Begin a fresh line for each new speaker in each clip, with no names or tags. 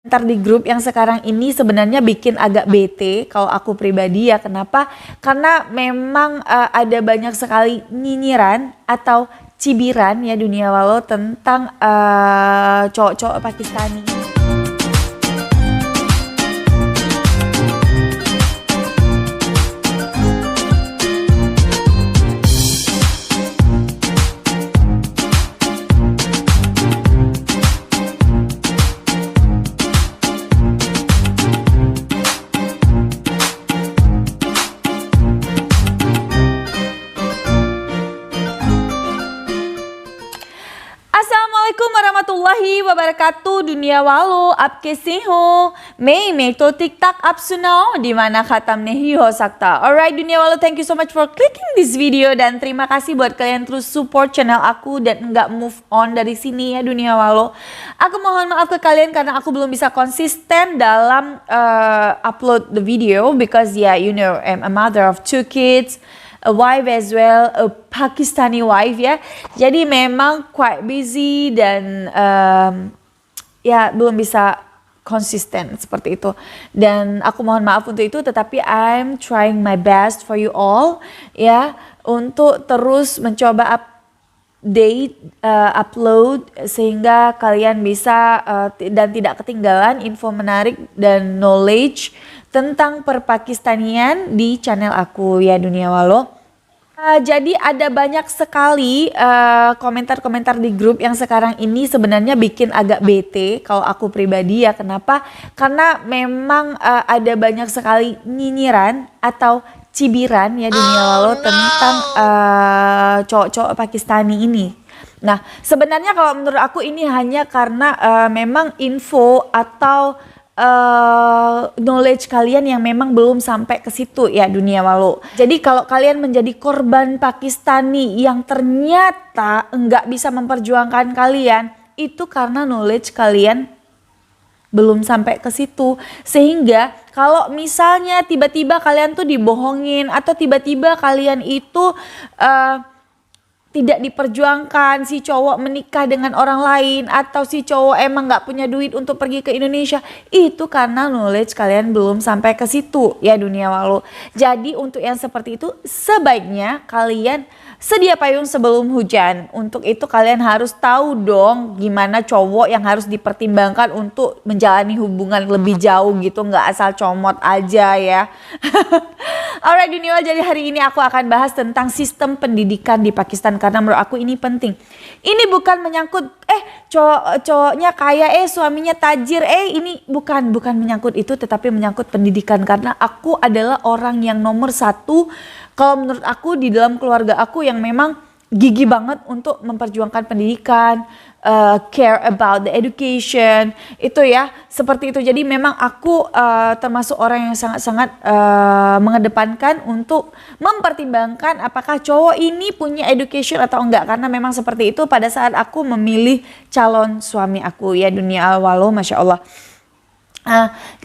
Komentar di grup yang sekarang ini sebenarnya bikin agak bete kalau aku pribadi ya. Kenapa? Karena memang ada banyak sekali nyinyiran atau cibiran ya dunia walau tentang cowok-cowok Pakistani. Assalamualaikum warahमतुल्लाहि wabarakatuh दुनिया वालों आप कैसे हो मैं तो ठीक ठाक आप सुनाओ di mana khatam nahi ho sakta. Alright dunia walau, thank you so much for clicking this video dan terima kasih buat kalian terus support channel aku dan nggak move on dari sini ya dunia walau. Aku mohon maaf ke kalian karena aku belum bisa konsisten dalam upload the video because you know I'm a mother of 2 kids, a wife as well, a Pakistani wife ya. Jadi memang quite busy dan belum bisa konsisten seperti itu. Dan aku mohon maaf untuk itu, tetapi I'm trying my best for you all ya untuk terus mencoba upload sehingga kalian bisa dan tidak ketinggalan info menarik dan knowledge tentang perpakistanian di channel aku ya dunia walau. Jadi ada banyak sekali komentar-komentar di grup yang sekarang ini sebenarnya bikin agak bete kalau aku pribadi ya. Kenapa? Karena memang ada banyak sekali nyinyiran atau cibiran ya dunia walau tentang cowok-cowok Pakistani ini. Nah sebenarnya kalau menurut aku ini hanya karena memang info atau knowledge kalian yang memang belum sampai ke situ ya dunia walau. Jadi kalau kalian menjadi korban Pakistani yang ternyata enggak bisa memperjuangkan kalian, itu karena knowledge kalian belum sampai ke situ. Sehingga kalau misalnya tiba-tiba kalian tuh dibohongin atau tiba-tiba kalian itu tidak diperjuangkan, si cowok menikah dengan orang lain atau si cowok emang nggak punya duit untuk pergi ke Indonesia, itu karena knowledge kalian belum sampai ke situ ya dunia walau. Jadi untuk yang seperti itu sebaiknya kalian sedia payung sebelum hujan. Untuk itu kalian harus tahu dong gimana cowok yang harus dipertimbangkan untuk menjalani hubungan lebih jauh gitu, nggak asal comot aja ya. Alright dunia walau, jadi hari ini aku akan bahas tentang sistem pendidikan di Pakistan karena menurut aku ini penting. Ini bukan menyangkut cowoknya kaya, suaminya tajir, ini bukan menyangkut itu, tetapi menyangkut pendidikan karena aku adalah orang yang nomor 1 kalau menurut aku di dalam keluarga aku yang memang gigih banget untuk memperjuangkan pendidikan, care about the education, itu ya seperti itu. Jadi memang aku termasuk orang yang sangat-sangat mengedepankan untuk mempertimbangkan apakah cowok ini punya education atau enggak, karena memang seperti itu pada saat aku memilih calon suami aku ya dunia walau, masya Allah.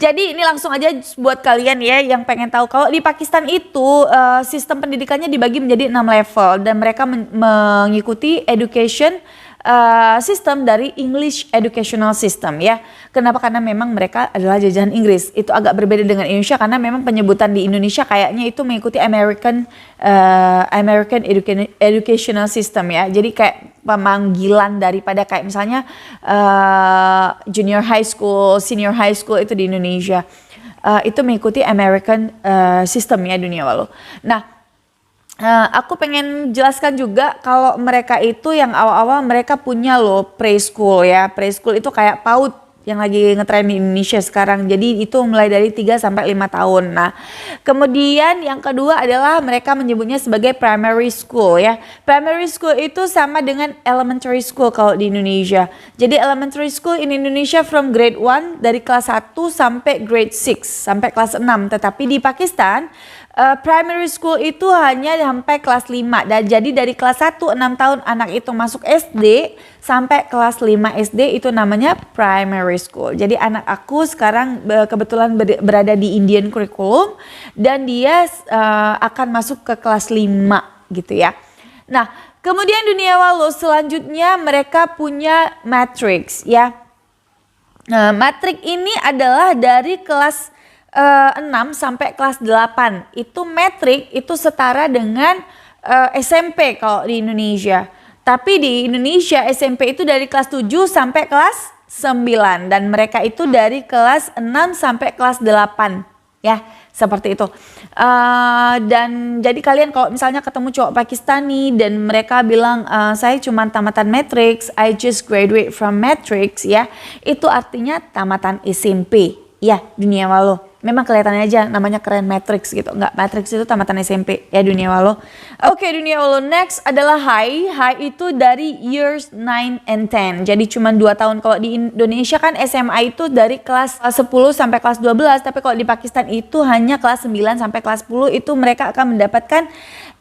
Jadi ini langsung aja buat kalian ya yang pengen tahu, kalau di Pakistan itu sistem pendidikannya dibagi menjadi 6 level dan mereka mengikuti education sistem dari English Educational System ya. Kenapa? Karena memang mereka adalah jajahan Inggris. Itu agak berbeda dengan Indonesia karena memang penyebutan di Indonesia kayaknya itu mengikuti American Educational System ya. Jadi kayak pemanggilan daripada kayak misalnya junior high school, senior high school itu di Indonesia. Itu mengikuti American system ya dunia walau. Nah, aku pengen jelaskan juga kalau mereka itu yang awal-awal mereka punya loh preschool ya. Preschool itu kayak PAUD yang lagi ngetren di Indonesia sekarang. Jadi itu mulai dari 3 sampai 5 tahun. Nah, kemudian yang kedua adalah mereka menyebutnya sebagai primary school ya. Primary school itu sama dengan elementary school kalau di Indonesia. Jadi elementary school in Indonesia from grade 1 dari kelas 1 sampai grade 6 sampai kelas 6. Tetapi di Pakistan primary school itu hanya sampai kelas 5 dan jadi dari kelas 1 6 tahun anak itu masuk SD sampai kelas 5 SD itu namanya primary school. Jadi anak aku sekarang kebetulan berada di Indian curriculum dan dia akan masuk ke kelas 5 gitu ya. Nah, kemudian dunia walau selanjutnya mereka punya matrix ya. Nah, matrik ini adalah dari kelas 6 sampai kelas 8. Itu matrik itu setara dengan SMP kalau di Indonesia. Tapi di Indonesia SMP itu dari kelas 7 sampai kelas 9 dan mereka itu dari kelas 6 sampai kelas 8. Ya, seperti itu. Dan jadi kalian kalau misalnya ketemu cowok Pakistani dan mereka bilang saya cuma tamatan matrix, I just graduate from matrix, ya, itu artinya tamatan SMP. Ya, dunia walau. Memang kelihatannya aja namanya keren matrix gitu. Enggak, matrix itu tamatan SMP ya dunia walau. Oke, dunia walau. Next adalah high. High itu dari years 9 and 10. Jadi cuma 2 tahun. Kalau di Indonesia kan SMA itu dari kelas 10 sampai kelas 12. Tapi kalau di Pakistan itu hanya kelas 9 sampai kelas 10 itu mereka akan mendapatkan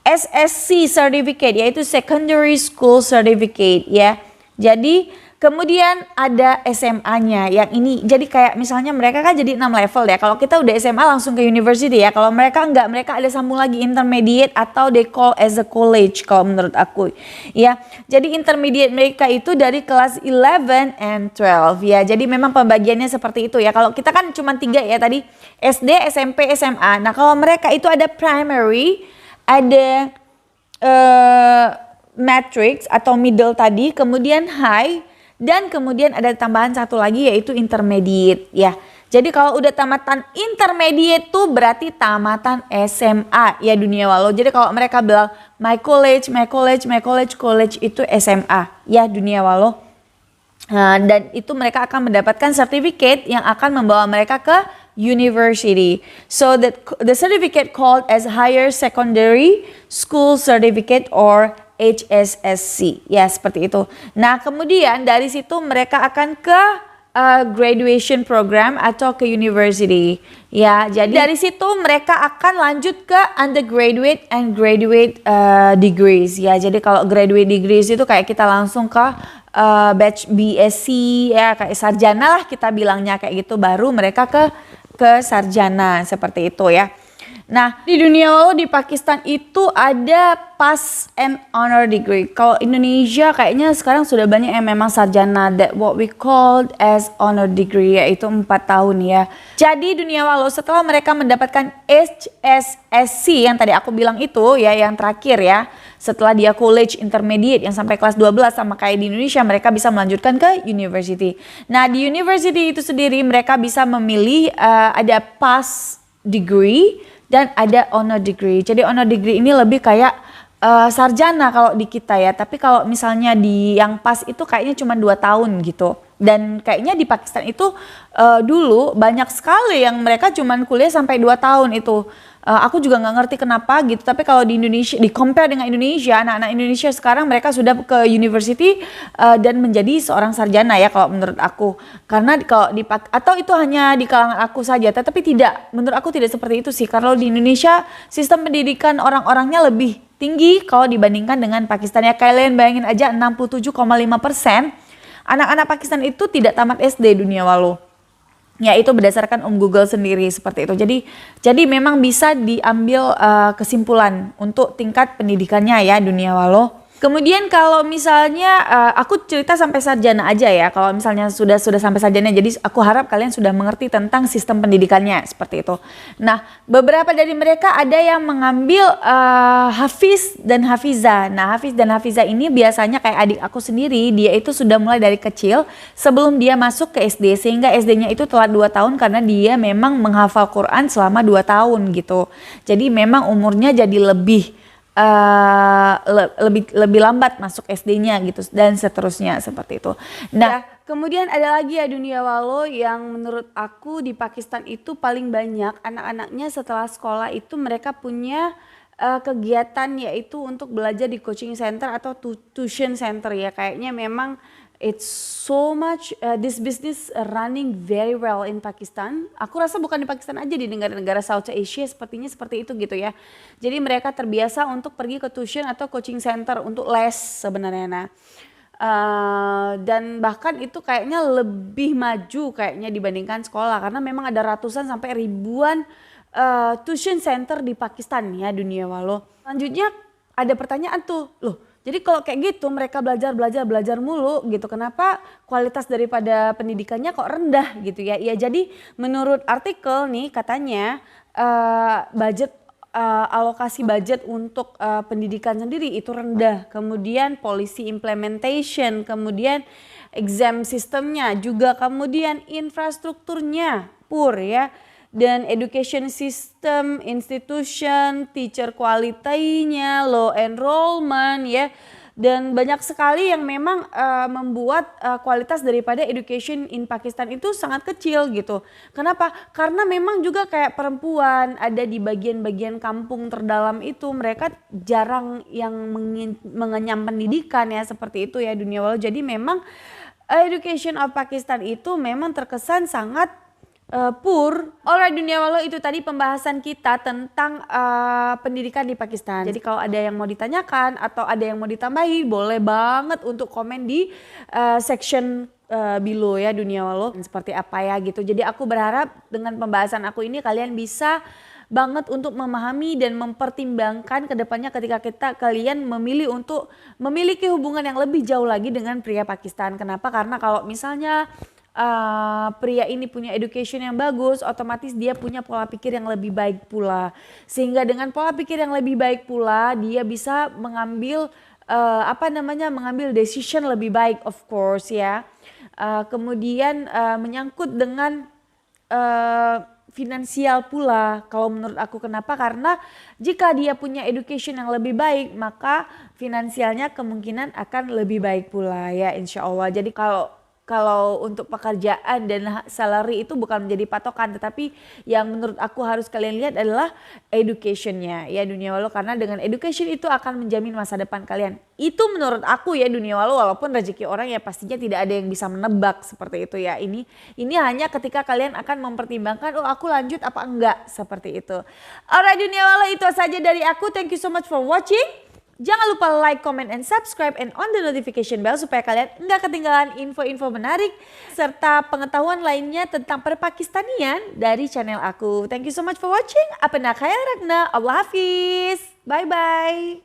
SSC certificate, yaitu Secondary School Certificate ya. Jadi kemudian ada SMA-nya yang ini, jadi kayak misalnya mereka kan jadi 6 level ya. Kalau kita udah SMA langsung ke university ya. Kalau mereka enggak, mereka ada sambung lagi intermediate atau they call as a college kalau menurut aku. Ya, jadi intermediate mereka itu dari kelas 11 and 12 ya. Jadi memang pembagiannya seperti itu ya. Kalau kita kan cuma 3 ya tadi, SD, SMP, SMA. Nah, kalau mereka itu ada primary, ada matrix atau middle tadi, kemudian high, dan kemudian ada tambahan satu lagi yaitu intermediate ya. Jadi kalau udah tamatan intermediate tuh berarti tamatan SMA ya dunia walau. Jadi kalau mereka bilang my college itu SMA ya dunia walau. Dan itu mereka akan mendapatkan certificate yang akan membawa mereka ke university. So the certificate called as Higher Secondary School Certificate or HSSC. Ya, seperti itu. Nah, kemudian dari situ mereka akan ke graduation program atau ke university. Ya, jadi dari situ mereka akan lanjut ke undergraduate and graduate degrees. Ya, jadi kalau graduate degrees itu kayak kita langsung ke batch BSc ya, kayak sarjana lah kita bilangnya kayak gitu, baru mereka ke sarjana seperti itu ya. Nah, di dunia walau di Pakistan itu ada pass and honor degree. Kalau Indonesia kayaknya sekarang sudah banyak yang memang sarjana, that what we called as honor degree, yaitu 4 tahun ya. Jadi dunia walau setelah mereka mendapatkan HSSC yang tadi aku bilang itu ya, yang terakhir ya, setelah dia college intermediate yang sampai kelas 12 sama kayak di Indonesia, mereka bisa melanjutkan ke university. Nah, di university itu sendiri mereka bisa memilih ada pass degree dan ada honor degree. Jadi honor degree ini lebih kayak sarjana kalau di kita ya. Tapi kalau misalnya di yang pas itu kayaknya cuma 2 tahun gitu. Dan kayaknya di Pakistan itu dulu banyak sekali yang mereka cuma kuliah sampai 2 tahun itu. Aku juga nggak ngerti kenapa gitu. Tapi kalau di Indonesia, di compare dengan Indonesia, anak-anak Indonesia sekarang mereka sudah ke university dan menjadi seorang sarjana ya kalau menurut aku. Karena kalau di atau itu hanya di kalangan aku saja, tetapi tidak, menurut aku tidak seperti itu sih. Kalau di Indonesia sistem pendidikan orang-orangnya lebih tinggi kalau dibandingkan dengan Pakistan ya. Kalian bayangin aja 67,5% anak-anak Pakistan itu tidak tamat SD dunia walau. Ya, itu berdasarkan Google sendiri seperti itu. Jadi memang bisa diambil kesimpulan untuk tingkat pendidikannya ya dunia walau. Kemudian kalau misalnya aku cerita sampai sarjana aja ya. Kalau misalnya sudah sampai sarjana, jadi aku harap kalian sudah mengerti tentang sistem pendidikannya seperti itu. Nah, beberapa dari mereka ada yang mengambil hafiz dan hafizah. Nah, hafiz dan hafizah ini biasanya kayak adik aku sendiri, dia itu sudah mulai dari kecil sebelum dia masuk ke SD, sehingga SD-nya itu telat 2 tahun karena dia memang menghafal Quran selama 2 tahun gitu. Jadi memang umurnya jadi lebih lambat masuk SD-nya gitu dan seterusnya seperti itu. Nah, kemudian ada lagi ya dunia walau yang menurut aku di Pakistan itu paling banyak anak-anaknya setelah sekolah itu mereka punya kegiatan yaitu untuk belajar di coaching center atau tuition center ya. Kayaknya memang it's so much this business running very well in Pakistan. Aku rasa bukan di Pakistan aja, di negara-negara South Asia sepertinya seperti itu gitu ya. Jadi mereka terbiasa untuk pergi ke tuition atau coaching center untuk les sebenarnya. Nah, dan bahkan itu kayaknya lebih maju kayaknya dibandingkan sekolah karena memang ada ratusan sampai ribuan tuition center di Pakistan ya dunia walau. Selanjutnya ada pertanyaan tuh, loh
Jadi kalau kayak gitu mereka belajar mulu gitu. Kenapa kualitas daripada pendidikannya kok rendah gitu ya? Ya jadi menurut artikel nih katanya budget alokasi budget untuk pendidikan sendiri itu rendah. Kemudian policy implementation, kemudian exam sistemnya juga, kemudian infrastrukturnya poor ya. Dan education system, institution, teacher quality-nya, low enrollment ya. Dan banyak sekali yang memang membuat kualitas daripada education in Pakistan itu sangat kecil gitu. Kenapa? Karena memang juga kayak perempuan ada di bagian-bagian kampung terdalam itu mereka jarang yang mengenyam pendidikan ya seperti itu ya dunia walau. Jadi memang education of Pakistan itu memang terkesan sangat poor. Alright dunia walau, itu tadi pembahasan kita tentang pendidikan di Pakistan. Jadi kalau ada yang mau ditanyakan atau ada yang mau ditambahi boleh banget untuk komen di section below ya dunia walau seperti apa ya gitu. Jadi aku berharap dengan pembahasan aku ini kalian bisa banget untuk memahami dan mempertimbangkan kedepannya ketika kalian memilih untuk memiliki hubungan yang lebih jauh lagi dengan pria Pakistan. Kenapa? Karena kalau misalnya pria ini punya education yang bagus, otomatis dia punya pola pikir yang lebih baik pula. Sehingga dengan pola pikir yang lebih baik pula, dia bisa mengambil mengambil decision lebih baik, of course ya. Kemudian menyangkut dengan finansial pula kalau menurut aku. Kenapa? Karena jika dia punya education yang lebih baik maka finansialnya kemungkinan akan lebih baik pula ya insya Allah. Jadi kalau untuk pekerjaan dan salary itu bukan menjadi patokan, tetapi yang menurut aku harus kalian lihat adalah educationnya ya dunia walau, karena dengan education itu akan menjamin masa depan kalian. Itu menurut aku ya dunia walau, walaupun rezeki orang ya pastinya tidak ada yang bisa menebak seperti itu ya. Ini hanya ketika kalian akan mempertimbangkan oh aku lanjut apa enggak seperti itu. Alright dunia walau, itu saja dari aku. Thank you so much for watching. Jangan lupa like, comment, and subscribe and on the notification bell supaya kalian nggak ketinggalan info-info menarik serta pengetahuan lainnya tentang perpakistanian dari channel aku. Thank you so much for watching. Apana khair ragna. Allah Hafiz. Bye-bye.